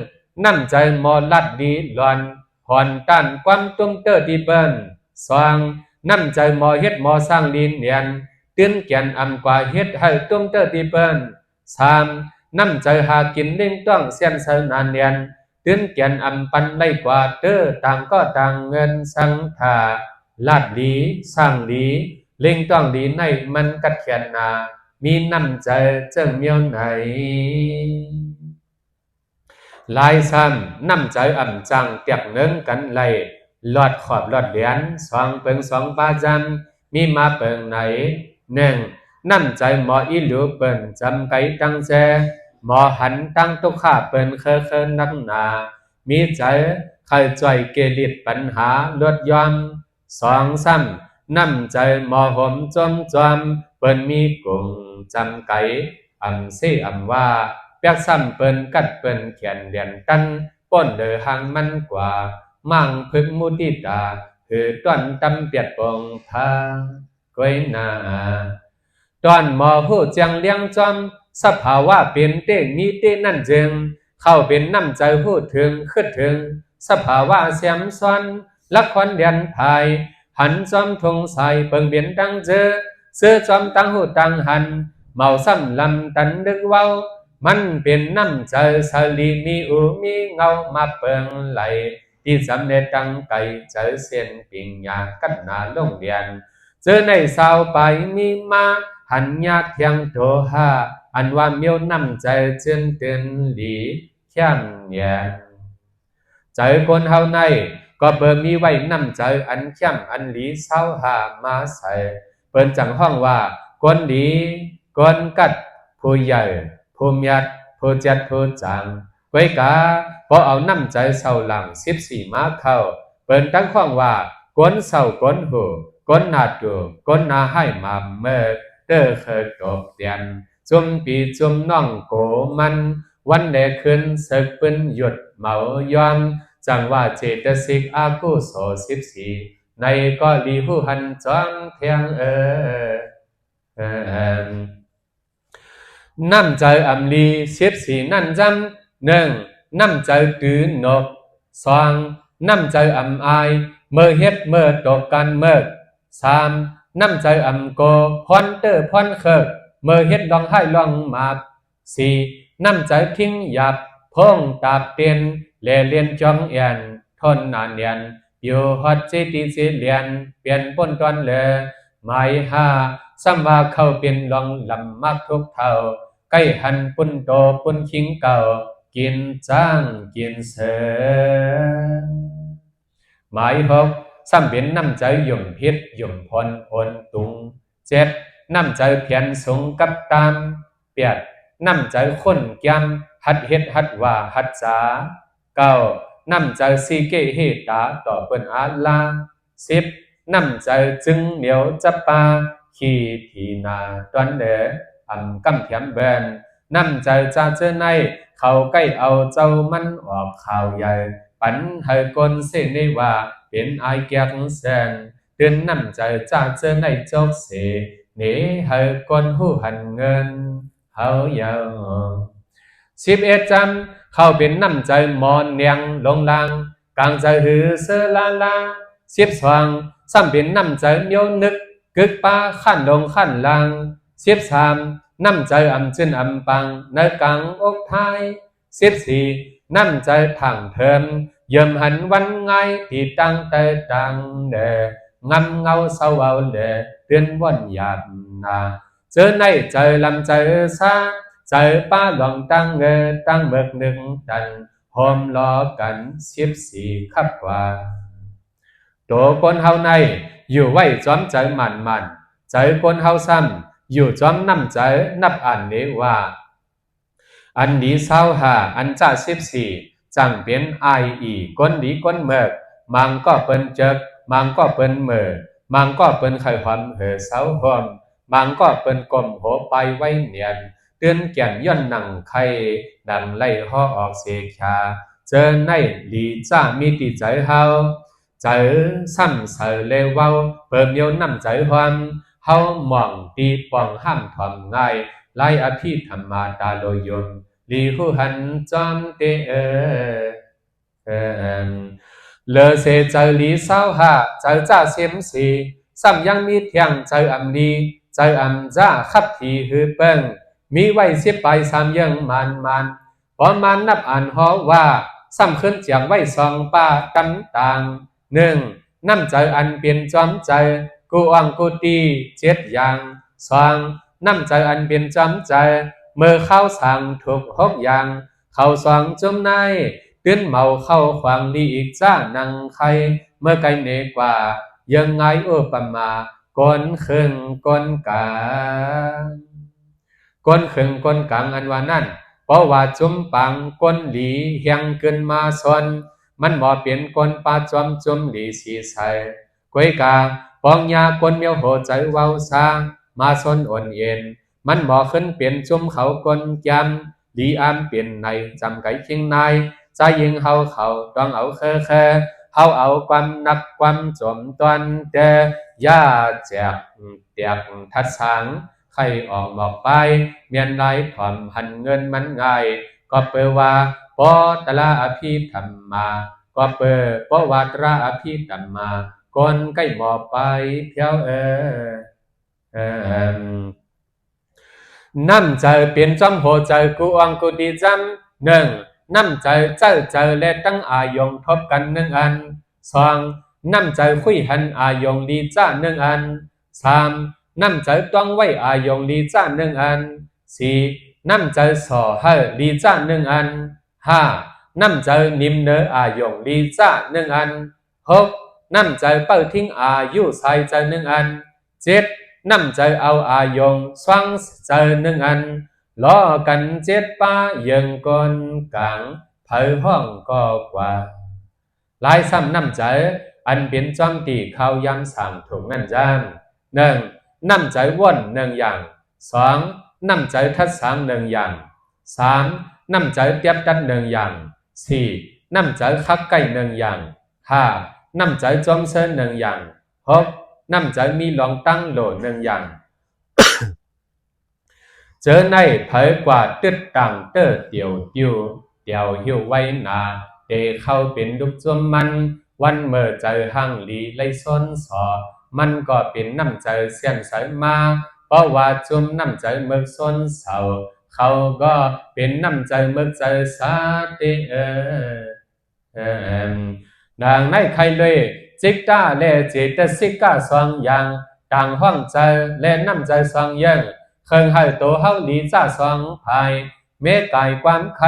น้ำใจมอลัดดีหลอนผ่อนต้านความตุ้มเตอดีเปิ้นสองน้ำใจมอเฮ็ดมอสร้างลีนเนียนตื่นแก่นอำกว่าเฮ็ดให้ตุ้มเตอดีเปิ้นสามน้ำใจหากินเล่งต้องเสียนเสนานเนียนตื่นแก่นอำปันไล่กว่าเตอต่างก็ต่างเงินสังถาลาดดีสร้างดีเล่งต้องดีในมันกัดเขียนนามีน้ำใจเจ้าเมียวไหนลายซ้ำน้ำใจอ่ำจังเตียกเนิ้งกันไหลหลอดขอบหลอดเหรียญสองเปิงสองปาจันมีมาเปิงไหนหนึ่งน้ำใจหมออีหลูเปิ่นจำไก่ตั้งแจหมอหันตั้งตุกข้าเปิ่นเคยนักหนามีใจใครจ่อยเกลิดปัญหาลดยอมสองซ้ำน้ำใจหมอหมจมจอมเปิ่นมีกุ่งจำไก่อำเสอำว่าเปียกซ้ำเปิ่นกัดเปิ่นเขียนเดียนตันป้นเดือหางมันกว่ามั่งพึกมุติตาคือต้นตำเปียดปงพาก้อยนาตอนหมอผู้จังเลี้ยงจอมสภาวะเป็นเต้มีเต้นั่นจึงเข้าเป็นน้ำใจพูดถึงขึ้นถึงสภาวะเสียมซ้อนละครเดียนภายหันจอมทงใสเปิงเบียนดังเจอเสื้อจอมตั้งหูตั้งหันเมาซ้ำลำตันดึกเว้ามันเป็นน้ำใจสลีมีอูมีเงามาเปิงไหลที่สำเร็จตั้งไก่เจอเส้นปิ่งยากันนาลงเดียนเจอในสาวไปมีมาหันยาเทียงโตหาอันว่าเมียวน้ำใจเจือนเตือนหลีเข้มแย่ใจคนเฮาในก็เปิดมีไว้น้ำใจอันเข้มอันหลีเศร้าหามาใส่เปิดจังห้องว่าคนดีคนกัดผู้ใหญ่ผู้ยัดผู้จัดผู้จังไว้กาพอเอาน้ำใจเศร้าหลัง14มาเข้าเปิดตั้งห้องว่าคนเศร้าคนหูคนนาดูคนนาให้มาเมื่อเด้อเคยตบเตียนจุมปีจุมน้องโกมันวันเดขึ้นศึกปืนหยุดเมายอมจังว่าเจตสิกอากุโส14ในก็ลีผู้หันจอนเทียงน้ำใจอำลี14นั่นจำหนึ่งน้ำใจตื่นนกสองน้ำใจอำอายเมื่อเฮ็ดเมื่อตกกันเมื่อสามน้ำใจอำโกพอนเตอพอนเคิกเมื่อเฮ็ดลองให้ลองมาสี่น้ำใจทิ้งหยับพงตาเตียนเลียนจองเอียนทนนานเนียนอยู่ฮอดเจติเจเลียนเปลี่ยนป้นตอนเลยหมายห้าซ้ำว่าเข้าเป็นลองลำมากทุกเท่าใกล้หันปุ่นโตปุ่นคิงเก่ากินจ้างกินเสือหมายหกซ้ำเป็นน้ำใจหย่มพิษหย่มพลโอนตุงเจ็ดน้ำใจเพียนสงกับตามเปียดน้ำใจคนแก้มหัดเฮ็ดหัดว่าหัดจาเก้าน้ำใจซีเกเฮตาต่อเปิ้นอาลา10น้ำใจจึงเหนียวจับปาขี้ทีนาตอนเดอำกำเทียมเบินน้ำใจจะเจอในเขาใกล้เอาเจ้ามันออกข่าวใหญ่ปันให้คนเสนว่าเป็นไอแกงแสนเตือนน้ำใจจะเจอในจกเสเนให้คนหูหันเงินเฮาเยา11จำเขาเป็นน้ำใจมอนเนียงลงลางกลางใจหือเสลาลา12ซ้ำเป็นน้ำใจเมียวนึกกึกป้าขั้นลงขั้นลาง13น้ำใจอำจืนอำปังในกลางอกไทย14น้ำใจทางเทิมเยิมหันวันไงที่ตั้งแต่ตังเดงำเงาเศร้าเอาเดเตือนวันหยาบนาเจอในใจลำใจซาใจป้าหลองตั้งเงตั้งเบิกหนึ่งดันหอมล้อกัน14ขับกว่าตัวคนเฮาในอยู่ไว้จอมใจมันใจคนเฮาซ้ำอยู่จอมน้ำใจนับอันนี้ว่าอันนี้เศร้าหาอันจ่า14 จังเป็นไออีก้นดีก้นเมิกมังก็เปิ้นเจิกมังก็เปิ้นเมื่อมังก็เปิ้นไข่ความเห่อเสาหอมมังก็เปิ้นกลมโหไปไว้เนียนเตือนแก่นย่อนหนังไข่ดังไล่ห่อออกเสกชาเจอในหลีจ้ามีติใจเฮาใจซ้ำเสือเลวเว้าเปิ่มโยนน้ำใจหอมเฮามองตีปองห้ามทำง่ายไล่อภิธรรมาตาโลยมลีหูหันจอมเตเลอเสเจอลีเศร้าหาเจอจ้าเสียมสีซ้ำยังมีเทียงเจออำลีเจออำจ้าขับทีหือเปิ้งมีไว้เสียไปซ้ำยังมันพอมันนับอ่านหอว่าซ้ำขึ้นเจียงไว้สองป้าตำต่างหนึ่งน้ำใจอันเปลี่ยนจอมใจกูอ่างกูตีเจ็ดอย่างสองน้ำใจอันเปลี่ยนจอมใจเมื่อเข้าสั่งถูกหกอย่างเข้าสองจมในตื่นเมาเข้าขวางลีอีกจ้านังใครเมื่อไกลเนกว่ายังไงปมาก้นครึ่งก้นกลางก้นครึ่งก้นกลางอันว่านั่นเพราะว่าจุมปังก้นหลีเฮียงเกินมาซนมันบ่เปลี่ยนก้นปาจอมจุมหลีสีใสกวยกาปองยาก้นเมียวโหใจเว้าซามาซนอ่อนเย็นมันบ่ขึ้นเปลี่ยนจุมเขาก้นยำลีอามเปลี่ยนในจำไก่เคียงในใจยิงเขาต้องเอาเคเขาเอาความนักความจมตอนเดย่าแจกเตียกทัดสังใครออกบอกไปเมียนไรถอมหันเงินมันง่ายก็เปว่าปอตละอภิธรรมมาก็เปปวาตระอภิธรรมมาก่อนใกล้หมอบไปเพียวน้ำใจเปลี่ยนจำโหใจกูอังกูดีจำหนึ่งน้ำใจเจอและตั้งอายงทบกันหนึ่งอันสองน้ำใจคุยหันอายงดีจ้าหนึ่งอันสามน้ำใจต้องไว้อายงดีจ้าหนึ่งอันสี่น้ำใจส่อให้ดีจ้าหนึ่งอันห้าน้ำใจนิ่มเนออายงดีจ้าหนึ่งอันหกน้ำใจเป้าทิ้งอายุใส่ใจหนึ่งอันเจ็ดน้ำใจเอาอายงสว่างใจหนึ่งอันล้อกันเจ็ดป้ายังก้นกลางเผยห้องก็กว่าหลายซ้ำน้ำใจอันเป็นจอมตีเขาย้ำสั่งถูกนั่นจ้างหนึ่งน้ำใจว่นหนึ่งอย่างสองน้ำใจทัดสังหนึ่งอย่างสามน้ำใจเตียบดัดหนึ่งอย่างสี่น้ำใจคักไก่หนึ่งอย่างห้าน้ำใจจอมเส้นหนึ่งอย่างหกน้ำใจมีหลองตั้งโหลหนึ่งอย่างเจอในเผยกว่าตึดต่างเตอเตียวหิวไว้นาเตเข้าเป็นดุกจวมมันวันเมื่อใจห่างลีไลซ้นสอมันก็เป็นน้ำใจเสียนใสมาเพราะว่าจุมน้ำใจเมื่อซ้นเศร้าเขาก็เป็นน้ำใจเมื่อใจสาเตดังในใครเลยจิกตาและเจตสิกาสองอย่างต่างห้องใจและน้ำใจสองอย่างเครื่องให้ตัวเฮาลีจ้าสองภายเมกายความใคร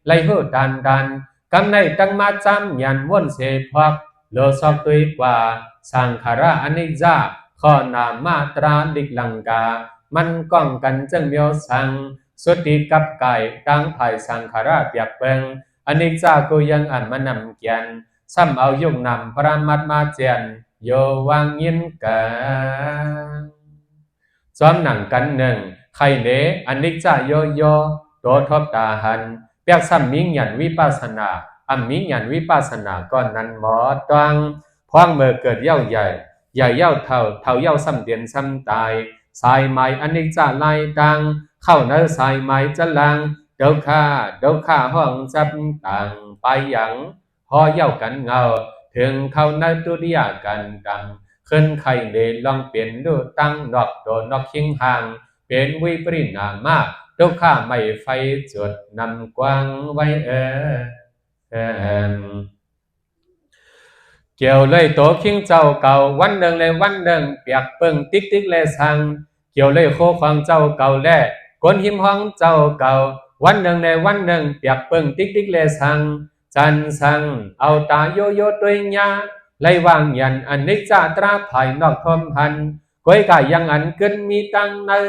ไล่หูดันกำในตั้งมาจำยันวนเสพวักโลสอกตุยกว่าสังขาระอนิจจาข้อนามาตราดิกลังกามันก้องกันจึงเมียวสังสุติกับกายตั้งภายสังขาระเปียกเปิงอนิจจากูยังอันมานำเกียนซ้ำเอายุกนำปรามัดมาเจียนโยวางยินกันจอมหนังกันหนึ่งใครเนอนิจจาโยตัวทบตาหันเปียกซ้ำมิงหยันวิปัสสนามิงหยันวิปัสสนาก่อนนั้นหมอตังพองเมื่อเกิดเย่าใหญ่เย่าเท่าเย่าซ้ำเดียนซ้ำตายสายไม้อนิจจาลายดังเข้าเนื้อสายไม้จะลังเดาข้าห้องจับต่างไปหยังพอเย่ากันเงาถึงเข้าเนื้อตุริยากันดังขึ้นใครเดลองเปลี่ยนดูตั้งดอกโดนอกคิงห่างเป็นวิปริณามากเดาข้าไม่ไฟจุดนำกว้างไว้เกี่ยวเลยโตคิงเจ้าเก่าวันหนึ่งเลยวันหนึ่งเปียกเปิงติ๊กเลยสั่งเกี่ยวเลยโคฟังเจ้าเก่าแล่ก้นหิมห้องเจ้าเก่าวันหนึ่งเลยวันหนึ่งเปียกเปิงติ๊กเลยสั่งจันสั่งเอาตาโยตัวยาไล่วางยันอันนิจจาตราภายนอกทมพันก้อยกายังอันเกินมีตังเนอ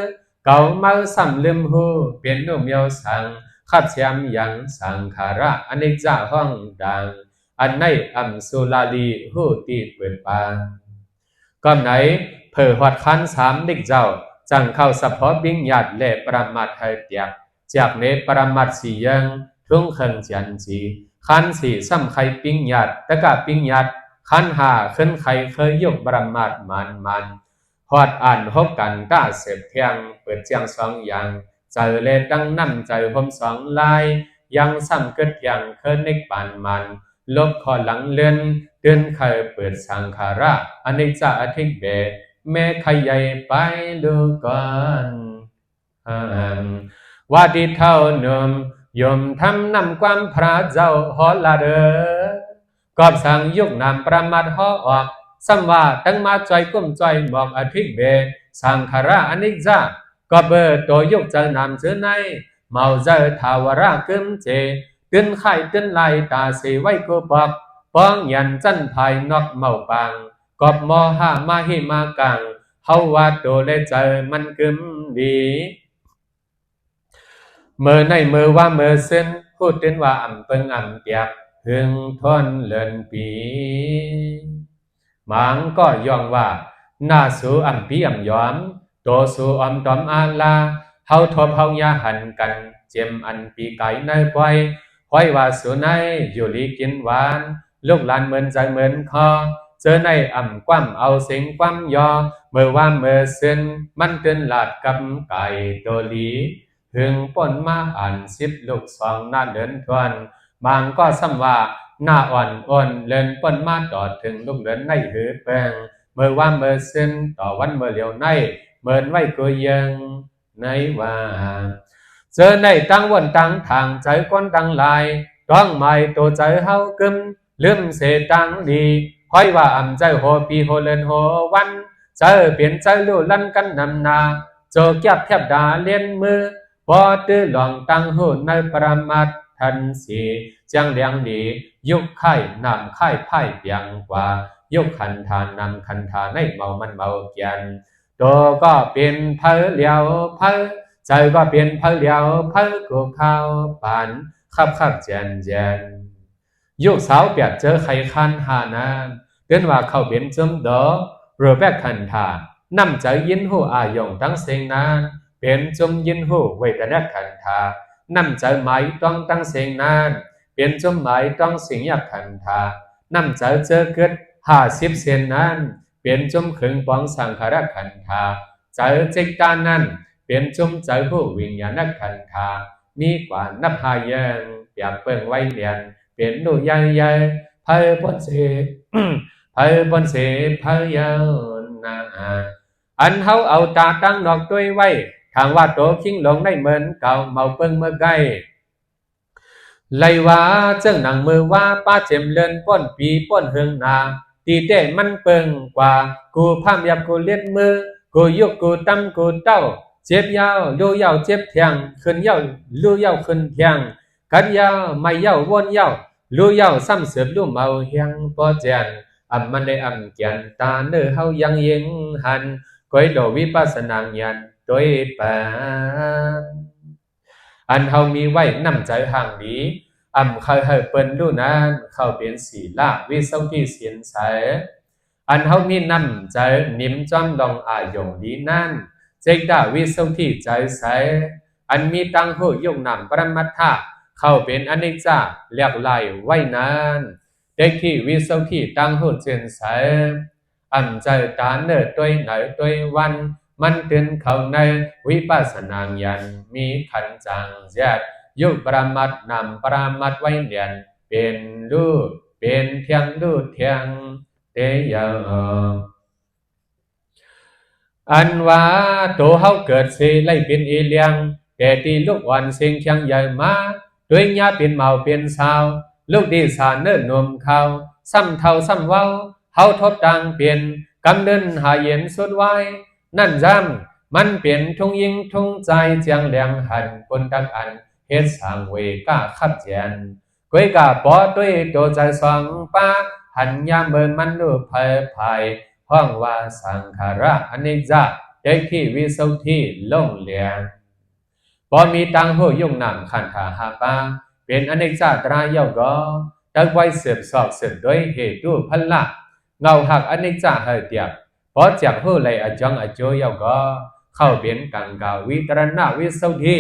เก่ามาซ้ำลืมหูเปลี่ยนนุ่มเยาสั่ง ขับเสียมยังสังขาระอนิจจห้องดังอันในอัมสุลาลีหูตีเปิดปางก็ไหนเผอหอดคันสามนิกเจ้าจังเข้าสะพอบิงหยัดเล่ประมาทให้เปียกจากเนประมาทสียังทุ่งเขิงจันจีคันสีซ้ำไข่ปิงหยัดตะกะปิงหยัดคันหาขึ้นไข่เคยยกประมาทมันหอดอ่านหกกันก้าเสพเพียงเปิดเจียงสองอย่างใจเลดังนั่นใจผมสองลายยังซ้ำเกิดอย่างเคยนิกปานมันลบขอหลังเลื่อนเดินเคยเปิดสังขาระอนิจจอธิเบแม่ขยายไปดูก่อนว่าที่เท่าเดิมยมทำนำความพระเจ้าหอละเด้อกอบสั่งยุกนำประมาทหอออกสัมว่าตั้งมาใจกุ้มใจบอกอธิเบสังขาระอนิจจาก็เบอร์ตัวยุกเจอนำเจอในเมาเจอทาวระกึมเจตึนไข่ตึนไหลตาสีไว้กูบอกป้องยันจันภายนอกเมาปังกอบมอหามาหิมากังเฮาว่าตัวเลเจอมันกึมดีเมื่อในเมื่อว่าเมื่อเส้นพูดถึงว่าอ่ำเปิงอ่ำเปียกหึงทนเลินปีหมางก็ย่องว่าหน้าสูอ่ำปีอ่ำย้อมโตสูอ่ำตอมอาลาเฮาทบเฮายาหันกันเจียมอันปีไก่ในปล่อยห้อยว่าสูในอยู่ลีกินหวานลูกหลานเหมือนใจเหมือนคอเจอในอ่ำคว่ำเอาเสียงคว่ำยอเมื่อว่าเมื่อเส้นมันเกินหลาดกับไก่โตลีหึงป่นมาอ่านสิบลูกสองหน้าเดินทวนบางก็ซ้ำว่าหน้าอ่อนอ่อนเลินป่นมาต่อถึงลูกเดินในหือเปิงเมื่อว่าเมื่อเส้นต่อวันเมื่อเหลียวในเหมือนไว้ก็ยังในว่าเจอในตั้งวันตั้งทางใจก้นตั้งลายต้องไม่ตัวใจเฮากึมลืมเสตังดีค่อยว่าอ่ำใจโหปีโหเลินโหวันเจอเปลี่ยนใจลู่ลั่นกันนำนาโจเก็บแทบดาเลียนมือพอตื้อหลองตั้งหูในประมาททันสีจังเลียงดียุคไข่นำไข่ไพ่เปียงกว่ายุคขันทานนำขันทานให้เมามันเมาเกียนตัวก็เป็นเพลเหลียวเพลใจก็เป็นเพลเหลียวเพลกูข้าวปานขับเจนยุคสาวเปียกเจอไข่คันหานานเดินว่าเขาเป็นจมดอหรือแบกขันทานนำใจยินหูอายงตั้งเสียงนานเป็นจมยินหูไว้แต่นักขันธานำใจหมายต้องตั้งเสียงนานเป็นจมหมายต้องเสียงอยากขันธานำใจเจอเกิด50 เซนนั้นเป็นจมขึงปองสังขารขันธาใจเจกตานั้นเป็นจมใจผู้วิญญาณขันธามีกว่านับหายังเปียกเปิงไว้เลียนเป็นดูใหญ่ไพ่บนเสไพ่บนเสไพ่ยาวนาอันเฮาเอาตาตั้งนอกด้วยไว้ทางว่าโตคิงลงได้เหมือนเก่าเมาเปิงเมื่อไกลไลว่าเจ้าหนังมือว่าป้าเจมเลินป้นปีป้นเฮืองนาตีเต้มันเปิงกว่ากูพามยับกูเล็ดมือกูยกกูตั้มกูเต้าเจ็บยาวลู่ยาวเจ็บเทียงขึ้นยาวลู่ยาวขึ้นเทียงกัดยาวไม่ยาววนยาวลู่ยาวซ้ำเสือบลู่เมาเฮียงป้อเจนอับมันได้อับเกียนตาเนื้อเฮายังยิงหันก้อยโดวิปัสสนาญาณโดยปานอันเฮามีไว้นำใจห่างดีเคยให้เปิ้นรู้นั้นเข้าเป็นศีลาวิสังที่เสียนใสอันเฮามีนำใจนิ่มจอมลองอายงดีนั้นเจกดาวิสังที่ใจใสอันมีตังหูยกนำปรมัตถะเข้าเป็นอนิจจาเรียกไล่ไว้นั้นเด็กที่วิสังที่ตังหูเจนใสใจตาเนิดด้วยไหนด้วยวันมันตื่นเข้าในวิปัสสนาญาณมีขันจังแยกยุปรามัดนำปรามัดไว้เนียนเป็นรูปเป็นเทียงรูปเทียงเตยอันว่าตัวเฮาเกิดสิไล่เป็นอีเลียงแต่ที่ลูกอ่อนเสียงเคียงใหญ่มาด้วยญาเป็นเมาเป็นสาวลูกดีสานเนิ่นนมเขาซ้ำเท่าซ้ำเว้าเฮาทบดังเปลี่ยนกำเดินหาเย็นสุดไว้นั่นจำมันเปลี่ยนทุ่งยิงทุ่งใจเจียงแหลงหันคนตักอันเฮ็ดสร้างเวก้าขับเจียนก้อยกาปอด้วยตัวใจสองป้าหันยามเบินมันดูภัยภัยห้องว่าสังขาระอนิจจาเด็กที่วิสุทธิล่งเลียง พอมีตังหูยุ่งนำขันธาหาปาเป็นอเนกจาตรายเยาก็ตักไว้เสืบสอบเสืบด้วยเหตุพละเงาหักอเนกจาเหเตียบพอจากหูไหลอจังอโจเยาก็เข้าเป็นกังกาวิตรณวิสุทธิ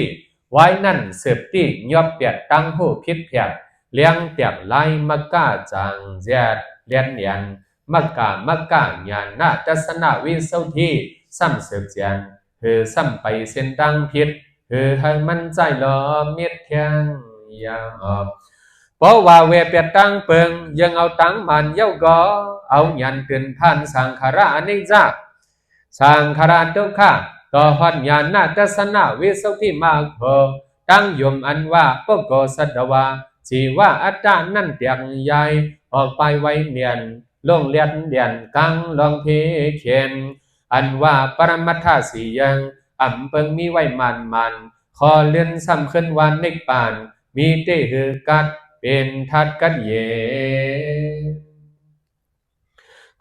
ไว้นั่นเสืบที่ยอบเปียดตังหูพิษเพียดเลี้ยงเตียบไล่มักกะจังเจียดเลียนเนียนมักกะญาณทัศนวิสุทธิซ้ำเสืบเจียนซ้ำไปเส้นดังพิษให้มันใจหล่อเมียดเทียงยาออกเพราะว่าเวเปียตังเปิงยังเอาตังมันเย้าก็เอาหยันเกินพันสังขารอนิจจาสังขารทุกขาต่อหัดญาณทัศนวิสุทธิมากพอตั้งยมอันว่าปโกสัตวาจีว่าอัตตานั่นเตียงใหญ่ออกไปไว้เนียนลงเลียนเดียนกังลองเพเขียนอันว่าปรมัตถสียังอ่ำเปิงมีไว้มันขอเลื่อนซ้ำขึ้นวันนิกปานมีเตหือกัดเป็นทัดกัดเย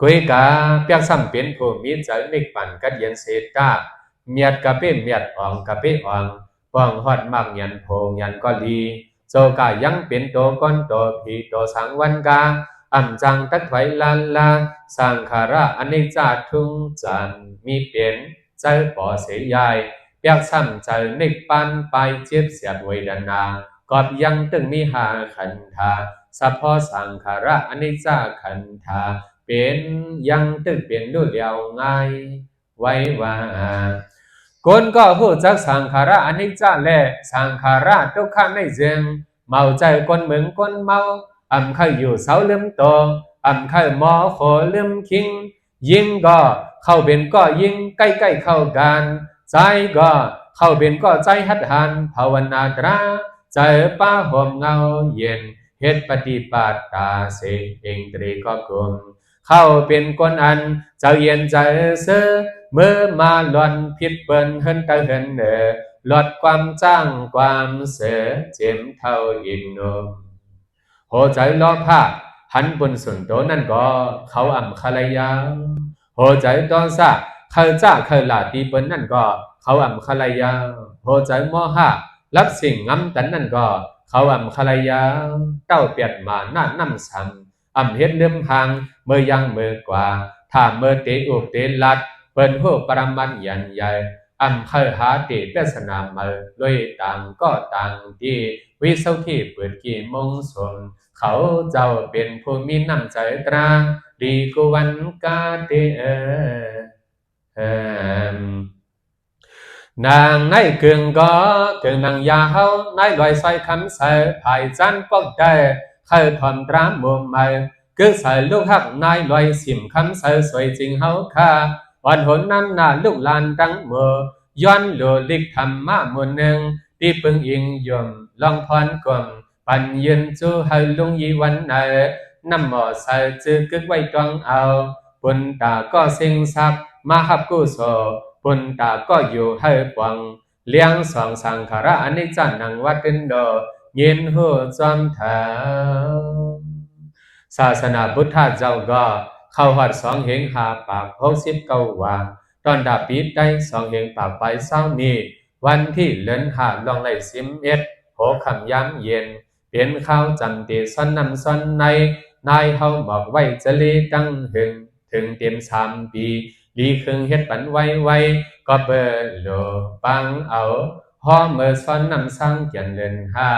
กุยกาเปียกซ้ำเป็นผู้มีใจนิกปานกัดเย็นเศษกาเมียดกะเป้เมียดอ่องกะเป้อ่องป้องฮอดมักยันโพงยันก็ดีโจกายังเป็นโตก้อนโตผีโตสังวันกาอ่ำจังตักไถลานลาสังขาระอนิจจาทุงจันมีเป็นใจป่อเสียใหญ่เปียกซ้ำใจนิกปันไปเจ็บเสียดเวดนากอบยังตึงมีหาขันธาสัพพสังขาระอนิจจาขันธาเป็นยังตึงเป็นดูเดียวง่ายไว้ว่าคนก็หูจักสังขาระอนิจจาและสังขาระทุกขังในเจียงเมาใจคนเหมือนคนเมาอ่ำเคยอยู่เสาลืมโตอ่ำเคยหมอโขลืมคิงยิงก็เข้าเป็นก็ยิงใกล้เข้ากันใจก็เข้าเป็นก็ใจหัดหันภาวนาตราใจป้าห่มเงาเย็นเฮ็ดปฏิบัติตาเสเองตรีก็กลมเข้าเป็นคนอันเจ้าเย็นใจเสือเมื่อมาหล่อนผิดเปิ้นเฮินตะเฮินลดความจ้างความเสือเจ็มเท่าอินโนโหใจล้อผ้าหันบนส่วนโตนั่นก็เขาอ่ำคาลายาโหใจตอนซะเขาจ้าเขาลาตีเปิ้นนั่นก็เขาอ่ำคาลายาโหใจมอห้ารับสิ่งงำตันนั่นก็เขาอ่ำคาลายาเต้าเปียดมาหน้าน้ำซ้ำอ่ำเฮ็ดเลื่อมหางเมื่อยังเมื่อกว่าถ้าเมื่อเตอุบเตลัดเปิ้นหูปรมันยันใหญ่อ่ำเคยหาเตเปสนาเมื่อด้วยต่างก็ต่างที่วิสุทธิเปิดกี่มงสมเขาเจ้าเป็นผู้มีน้ำใจตราดีกวันกาเตนางในเกืองก็เกืองนางยาเฮาในลอยใส่คำใส่ภายจันปอกได้เคยทำตรามมุมใหม่คือใส่ลูกหักนายลอยสิมคำใส่สวยจริงเฮาค่ะวันหนนั้นน่าลูกลานดังเมื่อย้อนโลลิกทำมาหมุนหนึ่งที่ปึงอิงยมลองพรกลมปันยืนจูให้ลุงยีวันไหนน้ำหมอใส่จือกึกไว้ตรองเอาปุ่นตาก็สิงซับมาหับกู้โซปุ่นตาก็อยู่ให้ปวังเลี้ยงสองสังขารอนิจจานังวัดดินโดยินหูจอมเถาศาสนาพุทธเจ้าก็เข้าหัดสองเหงหาปาก69วันตอนดาปีได้สองเหงปากไปเศร้านี้วันที่เลินหาลองไล่11โหคำย้ำเย็นเปลี่ยนข้าวจำตีซ้อนนำซ้อนในนายเฮาบอกไว้จะลีตั้งหึงถึงเต็ม3 ปีดีครึ่งเฮ็ดปันไว้ก็เบอโลปังเอาหอมเมื่อซ้อนนำสร้างเกียนเลินหา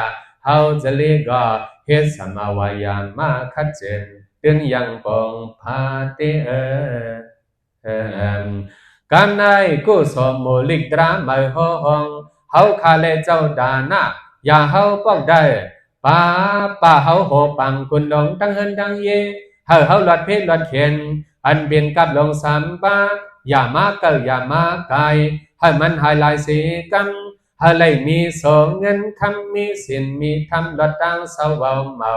เฮาจะลีก็เฮ็ดสมาวายามมาคัดเจนตึงยังปองพาเตการในกู้สมมูลิกดราไม่ห้องเฮาคาเลเจ้าดานาอย่าเฮาป้องได้ป้าเฮาโหปังคุณดงตั้งเฮินตั้งเยเฮาหลอดเพชรหลอดเข็นอันเบียนกับลงสามป้าอย่ามาเกิดอย่ามาไกลให้มันหายลายสีกันให้ไหลมีโสเงินคำมีสินมีธรรมหลอดตั้งเสาเบาเมา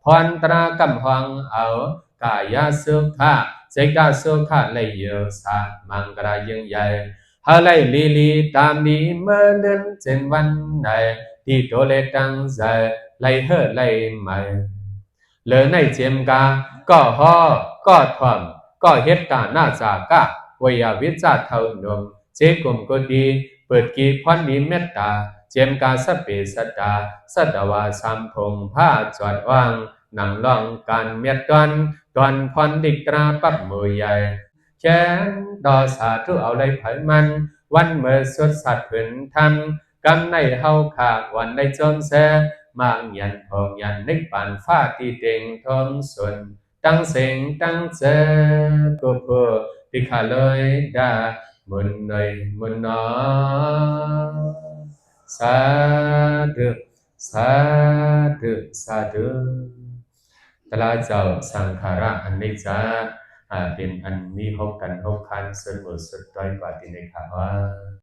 พรตรากำหวังเอากายสุขะใจกาสุขะเลยเยอะสามังกรายังใหญ่ฮาไลลีตามดีเมื่อเดินเจนวันไหนที่โตเลตังใจไลเฮไลใหม่เหลือในเจียมกาก็ห่อก็ถ่อมก็เฮ็ดกาหน้าจากะวยาวิจาเท่านมเจกุมก็ดีเปิดกีพรมีเมตตา เจียมกาสเปสตาสัตวาสามพงผ้าจอดว่างหนังล่องการเมียดก่อนพรดิกราปับมือใหญ่แขนดอสาธุเอาเลยไผมันวันเมื่อสุดสัตว์ผืนทำกำในเฮาขากวันในจนแสมางยันพองยันนึกปานฟ้าที่เด่งทมส่วนตั้งเสียงตั้งเจอกูพูที่ขาเลยดามุนหน่อยมุนนอสาธุสาธุสาธุตลาเจ้าสังขาระอันนี้จะเป็นอันมีหกกันหกคันส่วนหมดสุดด้อยกว่าที่ในข่าวว่า